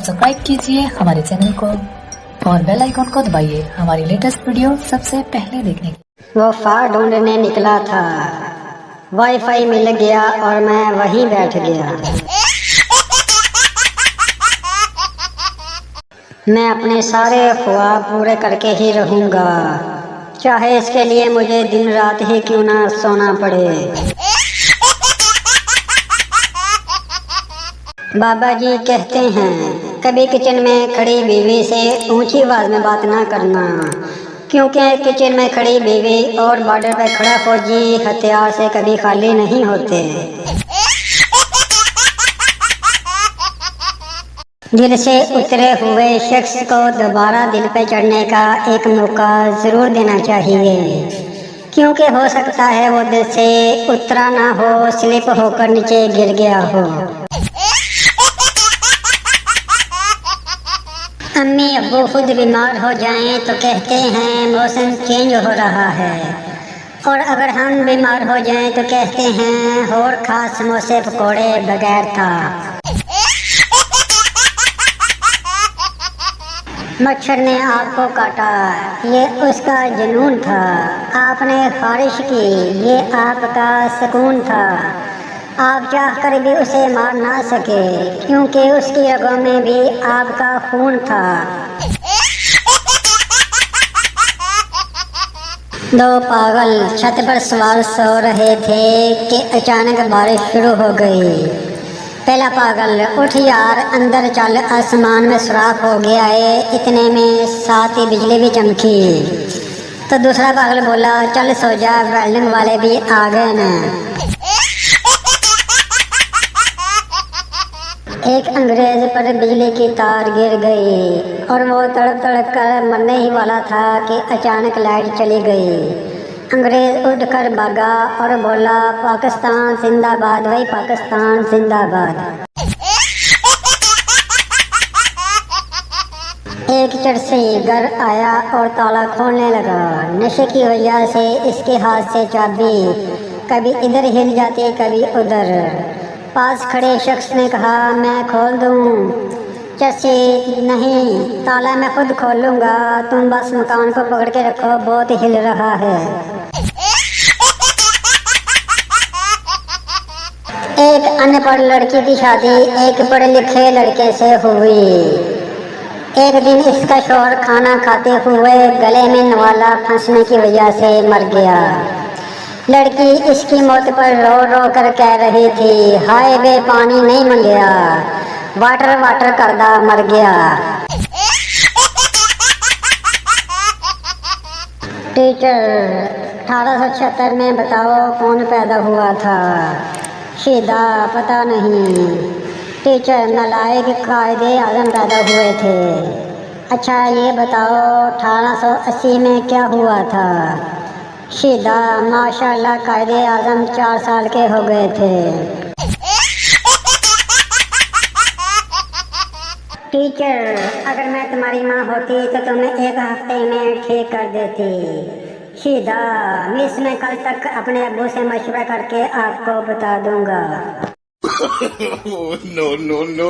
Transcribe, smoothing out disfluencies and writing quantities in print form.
Subscribe कीजिए हमारे channel को और बेल आइकन को दबाइए हमारी लेटेस्ट वीडियो सबसे पहले देखने के। वफा ढूंढने निकला था, वाईफाई मिल गया और मैं वहीं बैठ गया। मैं अपने सारे ख्वाब पूरे करके ही रहूंगा, चाहे इसके लिए मुझे दिन रात ही क्यों ना सोना पड़े। बाबा जी कहते हैं कभी किचन में खड़ी बीवी से ऊंची आवाज में बात ना करना, क्योंकि किचन में खड़ी बीवी और बॉर्डर पर खड़ा फौजी हथियार से कभी खाली नहीं होते। दिल से उतरे हुए शख्स को दोबारा दिल पे चढ़ने का एक मौका जरूर देना चाहिए, क्योंकि हो सकता है वो दिल से उतरा ना हो, स्लिप होकर नीचे गिर गया हो। अम्मी अब्बू खुद बीमार हो जाएं तो कहते हैं मौसम चेंज हो रहा है, और अगर हम बीमार हो जाएं तो कहते हैं और खास समोसे पकोड़े बगैर था। मच्छर ने आपको काटा, ये उसका जुनून था। आपने ख्वाहिश की, ये आपका सुकून था। आप चाहकर भी उसे मार ना सके, क्योंकि उसकी रगों में भी आपका खून था। दो पागल छत पर सवार सो रहे थे कि अचानक बारिश शुरू हो गई। पहला पागल उठ यार अंदर चल, आसमान में सुराख हो गया है। इतने में साथ ही बिजली भी चमकी। तो दूसरा पागल बोला चल सो जा, वेल्डिंग वाले भी आ गए न। एक अंग्रेज पर बिजली की तार गिर गई और वो तड़प तड़प कर मरने ही वाला था कि अचानक लाइट चली गई। अंग्रेज उठकर भागा और बोला पाकिस्तान जिंदाबाद, वही पाकिस्तान जिंदाबाद। एक चरसी घर आया और ताला खोलने लगा। नशे की वजह से इसके हाथ से चाबी कभी इधर हिल जाती कभी उधर। पास खड़े शख्स ने कहा मैं खोल दूं। चरसी नहीं, ताला मैं खुद खोलूंगा, तुम बस मकान को पकड़ के रखो, बहुत हिल रहा है। एक अनपढ़ लड़की की शादी एक पढ़े लिखे लड़के से हुई। एक दिन इसका शौहर खाना खाते हुए गले में नवाला फंसने की वजह से मर गया। लड़की इसकी मौत पर रो रो कर कह रही थी हाय वे पानी नहीं मंगया, वाटर वाटर करदा मर गया। टीचर 1876 में बताओ कौन पैदा हुआ था? शीदा पता नहीं। टीचर नालायक कायदे आज़म पैदा हुए थे। अच्छा ये बताओ 1880 में क्या हुआ था? शीदा माशाल्लाह कायदे आज़म 4 साल के हो गए थे। टीचर अगर मैं तुम्हारी माँ होती तो तुम्हें 1 हफ्ते में ठीक कर देती। शीदा मिस मैं कल तक अपने अब्बू से मशवरा करके आपको बता दूंगा। no.